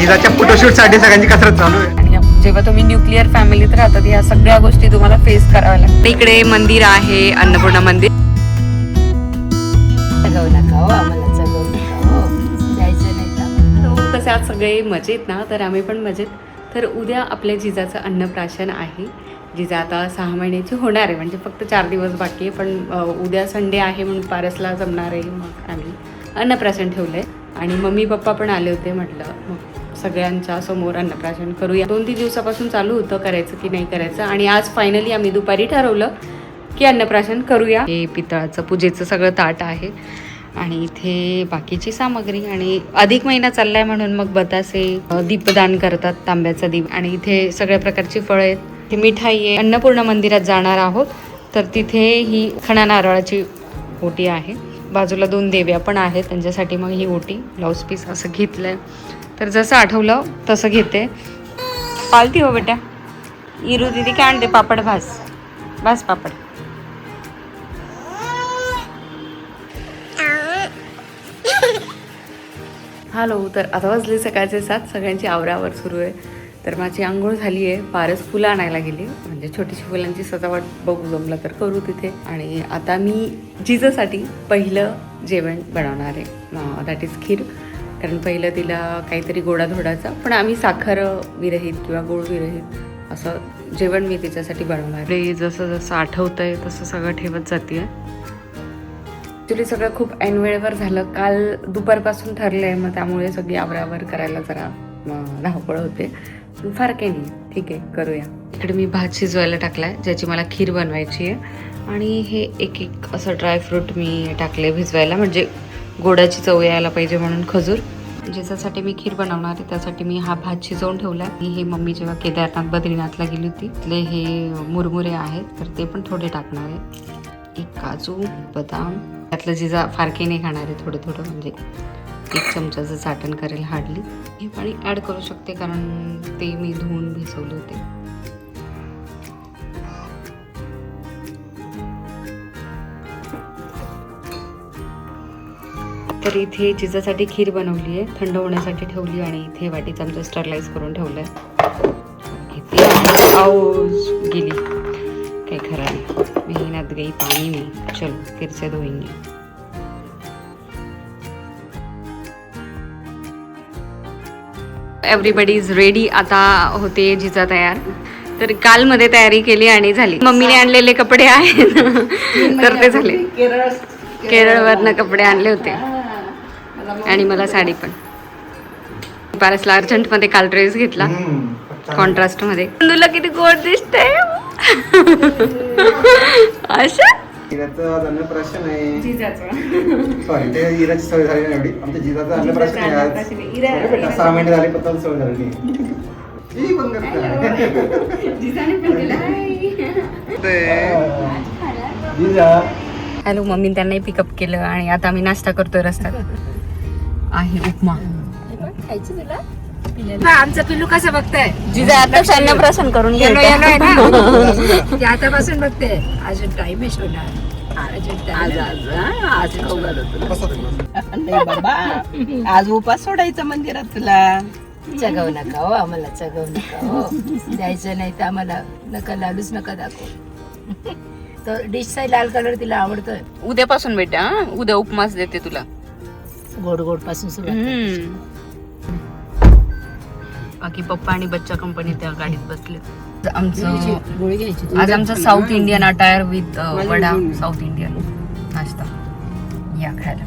जिजाच्या photoshoot साठी सगळ्यांची कसरत चालू आहे. आणि जेव्हा तुम्ही न्यूक्लिअर फॅमिलीत राहतात या सगळ्या गोष्टी तुम्हाला फेस कराव्या लागतात. इकडे मंदिर आहे, अन्नपूर्णा मंदिर. कसे आज सगळे मजेत ना? तर आम्ही पण मजेत. तर उद्या आपल्या जिजाचं अन्नप्राशन आहे. जिजा आता 6 महिन्याची होणार आहे, म्हणजे फक्त 4 दिवस बाकी आहे. पण उद्या संडे आहे म्हणून पारसला जमणार आहे, मग आम्ही अन्नप्राशन ठेवलं आहे. आणि मम्मी पप्पा पण आले होते. म्हटलं मग सगळ्यांच्या समोर अन्नप्राशन करूया. 2-3 दिवसापासून चालू होतं करायचं की नाही करायचं, आणि आज फायनली आम्ही दुपारी ठरवलं की अन्नप्राशन करूया. हे पितळाचं पूजेचं सगळं ताट आहे आणि इथे बाकीची सामग्री. आणि अधिक महिना चाललाय म्हणून मग बतासे, दीपदान करतात, तांब्याचा दीप. आणि इथे सगळ्या प्रकारची फळं आहेत, ती मिठाई आहे. अन्नपूर्णा मंदिरात जाणार आहोत, तर तिथे ही खणा नारळाची ओटी आहे. बाजूला 2 देव्या पण आहेत, त्यांच्यासाठी मग ही ओटी, ब्लाऊज पीस असं घेतलंय. तर जसं आठवलं तसं घेते. पालती हो बेटा. इरू दीदी काय आणते? पापड भास पापड. हॅलो. तर आता वाजले सकाळचे 7. सगळ्यांची आवरावर सुरू आहे. तर माझी आंघोळ झाली आहे. पारस फुलं आणायला गेली, म्हणजे छोटीशी फुलांची सजावट बघू, जमलं तर करू तिथे. आणि आता मी जिजासाठी पहिलं जेवण बनवणार आहे, दॅट इज खीर. कारण पहिलं तिला काहीतरी गोडाधोडाचा, पण आम्ही साखर विरहित किंवा गोड विरहित असं जेवण मी तिच्यासाठी बनवणार आहे. जसं जसं आठवतं आहे तसं सगळं ठेवत जाते. ॲक्च्युली सगळं खूप ऐनवेळेवर झालं. काल दुपारपासून ठरलं आहे, मग त्यामुळे सगळी आवरावर करायला जरा धावपळ होते. पण फार काही नाही, ठीक आहे, करूया. इकडे मी भात शिजवायला टाकलाय, ज्याची मला खीर बनवायची आहे. आणि हे एक एक असं ड्रायफ्रूट मी टाकले भिजवायला, म्हणजे गोडाची चव यायला पाहिजे म्हणून. खजूर, ज्याच्यासाठी मी खीर बनवणार आहे त्यासाठी मी हा भात शिजवून ठेवला आहे. हे मम्मी जेव्हा केदारनाथ बद्रीनाथला गेली होती तिथले हे मुरमुरे आहेत, तर ते पण थोडे टाकणार आहे. एक काजू, बदाम. त्यातलं जिजा फार काही नाही खाणार आहे, थोडं थोडं, म्हणजे 1 चमचाचं चाटण करेल हार्डली. हे पाणी ॲड करू शकते कारण ते मी धुवून भिजवले होते. तर इथे जिजासाठी खीर बनवली आहे, थंड होण्यासाठी ठेवली. आणि इथे वाटी चमचा स्टरलाइज करून ठेवलंय. घेतली गेली, काही खरं नाही. मेहनत गई पाणी में, चलो फिर से धोएंगे. Everybody is ready. आता होते जिजा तयार. तर काल मध्ये तयारी केली आणि झाली. मम्मीने आणलेले कपडे आहेत तर ते झाले. केरळवरनं कपडे आणले होते आणि मला साडी पण. पारसला अर्जंटमध्ये काल ड्रेस घेतला कॉन्ट्रास्ट मध्ये. तुला किती गोड दिसते अशा. जिजाचं अन्नप्राशन आहे. सॉरी, ते जिजाची सवय झाली नाही एवढी. आमच्या जिजाचं अन्नप्राशन आहे आज. 6 महिने झाले पण सवय झाली नाही. हॅलो. मम्मी त्यांनाही पिकअप केलं आणि आता आम्ही नाश्ता करतोय रस्त्यात. आहे उपमा. आमचं पिल्लू कसं बघताय? जिजा आता अन्नप्राशन करून गेलो आतापासून बघते. अजून टाइम आहे शोधणार. आज उपास सोडायचा मंदिरात तुला. जगव नका हो, आम्हाला जगव नका हो. द्यायचं नाही तर आम्हाला नका, लाडूच नका दाखव. तर डिशचा लाल कलर तिला आवडतोय. उद्यापासून बेटा, उद्या उपमास देते तुला. गोड गोड पासून सुरुवात. बाकी पप्पा आणि बच्चा कंपनी त्या गाडीत बसले. गोळी घ्यायची. आज आमचा south Indian attire with vada, south Indian नाश्ता. या खायला.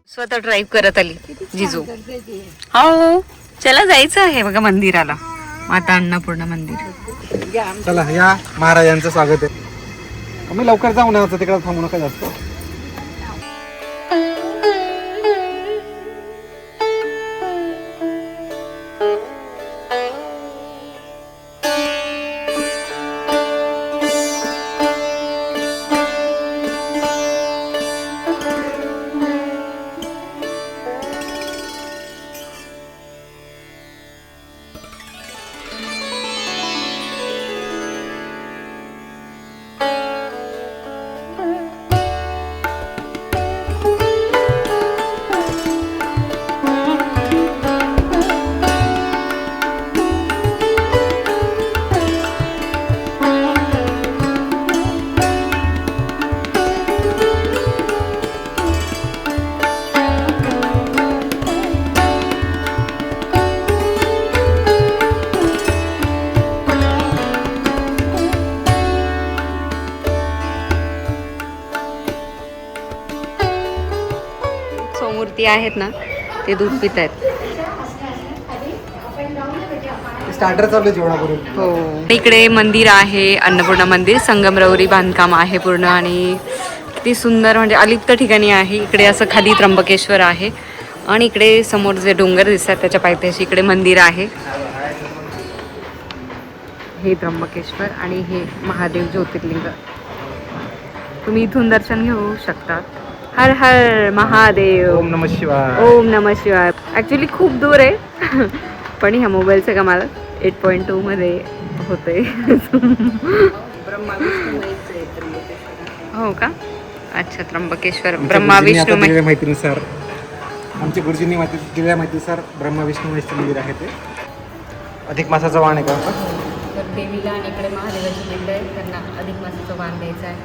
स्वतः ड्राईव्ह करत आली जिजू. हो, चला जायचं आहे बघा मंदिराला, माता अन्नपूर्णा मंदिर. चला या, महाराजांचं स्वागत आहे. आम्ही लवकर जाऊ ना, तिकडे थांबू नका जास्त. आहेत ना ते दूध पित आहेत. स्टार्टर चालू जेवणा करून. हो, इकडे मंदिर आहे, अन्नपूर्णा मंदिर, संगमरवरी बांधकाम आहे पूर्ण आणि किती सुंदर म्हणजे अलिप्त ठिकाणी आहे. इकडे असं खाली त्र्यंबकेश्वर आहे आणि इकडे समोर जे डोंगर दिसतात त्याच्या पायथ्याशी इकडे मंदिर आहे. हे त्र्यंबकेश्वर आणि हे महादेव ज्योतिर्लिंग. तुम्ही इथून दर्शन घेऊ शकता. हर हर महादेव. ओम नमः शिवाय. ओम नमः शिवाय. ॲक्च्युली खूप दूर आहे पण ह्या मोबाईलचं कमाल 8.2 मध्ये होते. हो का? अच्छा, त्र्यंबकेश्वर ब्रह्मा विष्णू माहितीनुसार आमच्या गुरुजींनी दिलेल्या माहितीनुसार ब्रह्मा विष्णू महेश मंदिर आहे ते. अधिक मासाचा वाण आहे का? तर देवीला आणि इकडे महादेवाची पिंड आहे, त्यांना अधिक मासाचा वाण द्यायचा आहे.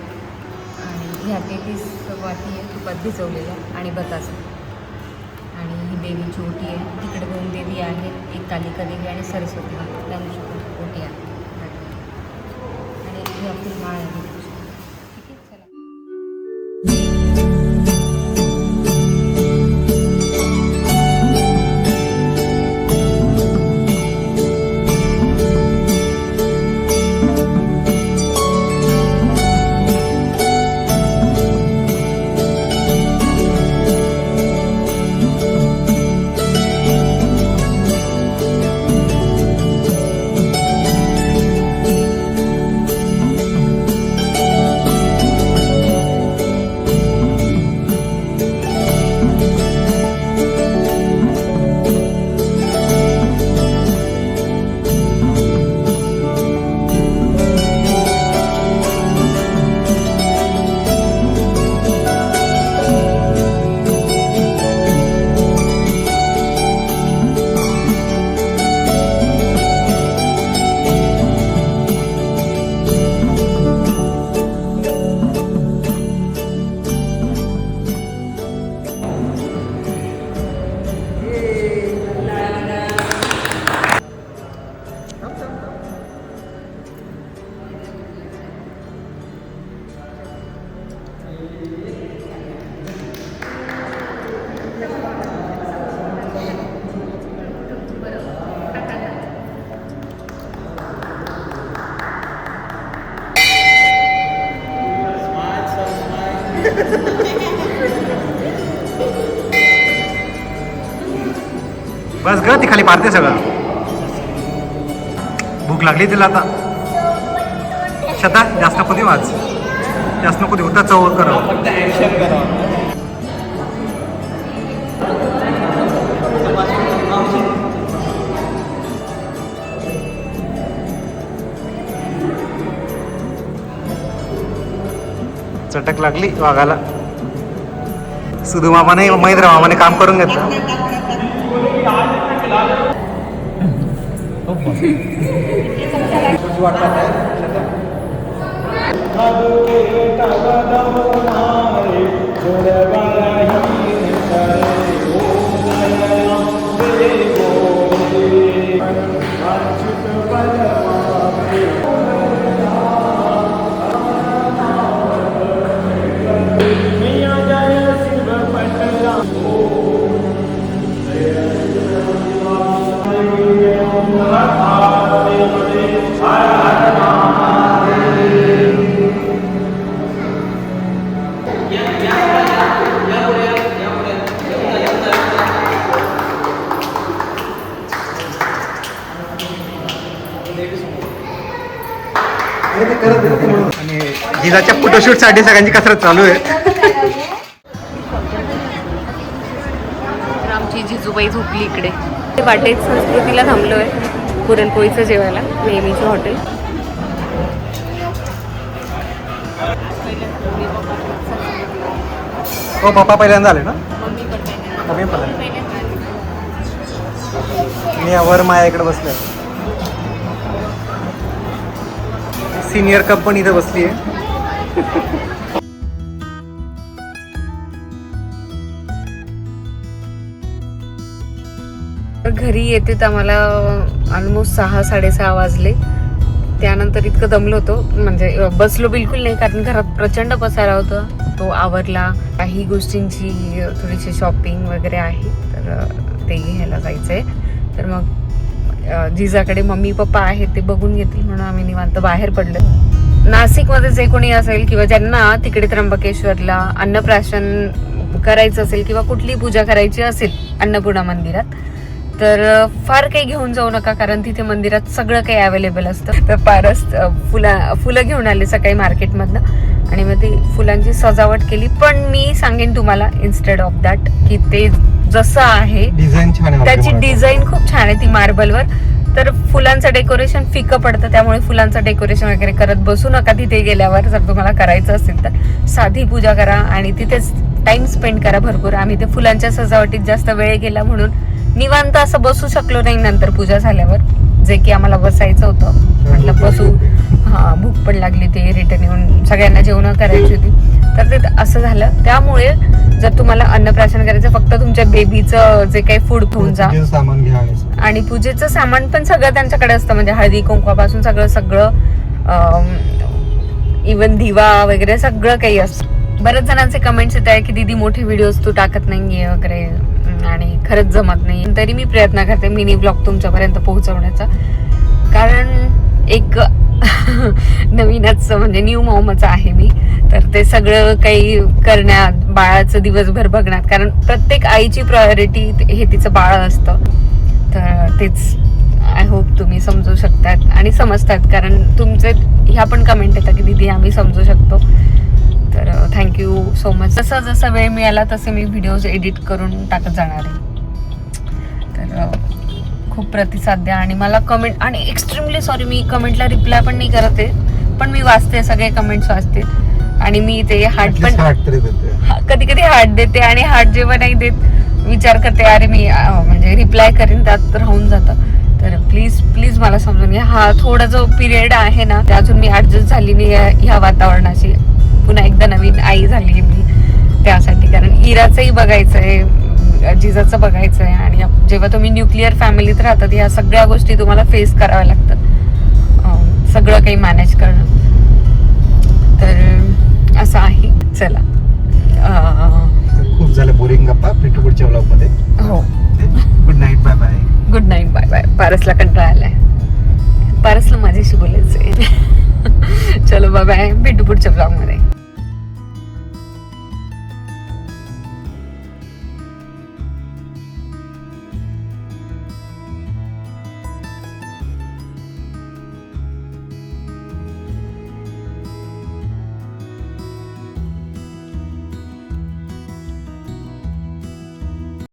आणि ह्या 33 वाती आहे तुपात भिजवलेल्या आणि बतासा. आणि ही देवीची ओटी आहे. तिकडे 2 देवी आहेत, एक कालिका देवी आणि सरस्वती त्यांची ओटी आहे. आणि ही आपली माळ आहे. ठीक आहे, चला. बस ग, ती खाली पारते सगळं. भूक लागली तिला आता. शता जास्त नको देऊ आज, जास्त नको देऊ. होता चव करा. चटक लागली वाघाला. सुधू मामाने महेंद्र मामाने काम करून घेतलं. आणि जिजाच्या फोटोशूट साठी सगळ्यांची कसरत चालू आहे. आमची जिजूबाई झोपली इकडे. वाटेत संस्कृतीला थांबलोय पुरणपोळीचं जेवायला, नेहमीचं हॉटेल. हो, पप्पा पहिल्यांदा आले ना. मम्मी पण मी वर माया इकडे बसलोय. सिनियर कंपनी इथं बसली आहे. घरी येते तर आम्हाला ऑलमोस्ट 6-6:30 वाजले. त्यानंतर इतकं दमलो होतो, म्हणजे बसलो बिलकुल नाही कारण घरात प्रचंड पसारा होतं. तो आवरला. काही गोष्टींची थोडीशी शॉपिंग वगैरे आहे, तर ते घ्यायला जायचंय. तर मग जिजाकडे मम्मी पप्पा आहेत, ते बघून घेतील म्हणून आम्ही निवांत बाहेर पडलो. नाशिकमध्ये जे कोणी असेल किंवा ज्यांना तिकडे त्र्यंबकेश्वरला अन्नप्राशन करायचं असेल किंवा कुठली पूजा करायची असेल अन्नपूर्णा मंदिरात, तर फार काही घेऊन जाऊ नका, कारण तिथे मंदिरात सगळं काही अवेलेबल असतं. तर पारस फुलं घेऊन आले सकाळी मार्केटमधनं आणि मग ती फुलांची सजावट केली. पण मी सांगेन तुम्हाला इन्स्टेड ऑफ दॅट की ते जसं आहे डिझाईन छान आहे, त्याची डिझाईन खूप छान आहे ती मार्बलवर. तर फुलांचं डेकोरेशन फिकं पडतं, त्यामुळे फुलांचं डेकोरेशन वगैरे करत बसू नका. तिथे गेल्यावर जर तुम्हाला करायचं असेल तर साधी पूजा करा आणि तिथेच टाइम स्पेंड करा भरपूर. आम्ही ते फुलांच्या सजावटीत जास्त वेळ गेला म्हणून निवांत असं बसू शकलो नाही नंतर पूजा झाल्यावर, जे की आम्हाला बसायचं होतं. म्हटलं बसू, हा भूक पण लागली, ते रिटर्न येऊन सगळ्यांना जेवण करायची होती. तर ते असं झालं. त्यामुळे जर तुम्हाला अन्नप्राशन करायचं, फक्त तुमच्या बेबीचं जे काही फूड घेऊन जा सामान घ्या आणि पूजेचं सामान पण सगळं त्यांच्याकडे असतं, म्हणजे हळदी कुंकवापासून सगळं इवन दिवा वगैरे सगळं काही असतं. बरेच जणांचे कमेंट्स येत आहे की दीदी मोठे व्हिडिओज तू टाकत नाहीये वगैरे, आणि खरंच जमत नाही. तरी मी प्रयत्न करते मिनी ब्लॉग तुमच्यापर्यंत पोहोचवण्याचा, कारण एक नवीनच म्हणजे न्यू मॉमच आहे मी. तर ते सगळं काही करण्यात, बाळाचं दिवसभर बघण्यात, कारण प्रत्येक आईची प्रायोरिटी हे तिचं बाळ असतं. तर तेच आय होप तुम्ही समजू शकतात आणि समजतात, कारण तुमचे ह्या पण कमेंट येतात की दीदी आम्ही समजू शकतो. तर थँक्यू सो मच. जसं वेळ मिळाला तसे मी व्हिडिओज एडिट करून टाकत जाणार आहे. तर खूप प्रतिसाद द्या आणि मला कमेंट, आणि एक्स्ट्रीमली सॉरी मी कमेंटला रिप्लाय पण नाही करत आहे, पण मी वाचते, सगळे कमेंट्स वाचते आणि मी ते हार्ट पण कधी कधी हार्ट देते आणि हार्ट जेव्हा नाही देत विचार करते अरे मी म्हणजे रिप्लाय करेन, त्यात राहून जातं. तर प्लीज मला समजून घ्या. हा थोडा जो पिरियड आहे ना, ते अजून मी ऍडजस्ट झाली नाही ह्या वातावरणाशी. पुन्हा एकदा नवीन आई झाली मी त्यासाठी, कारण इराचंही बघायचंय, जिजाचं बघायचंय, आणि जेव्हा तुम्ही न्यूक्लिअर फॅमिलीत राहतात ह्या सगळ्या गोष्टी तुम्हाला फेस कराव्या लागतात, सगळं काही मॅनेज करणं. तर असं आहे. चला, खूप झालं बोरिंग गप्पा. भेटू पुढच्या व्लॉग मध्ये. हो, good night, bye bye. Good night, bye bye. पारसला कंटाळा आलाय, पारसला माझ्याशी बोलायचंय. चलो बाय बाय, भेटू पुढच्या ब्लॉग मध्ये.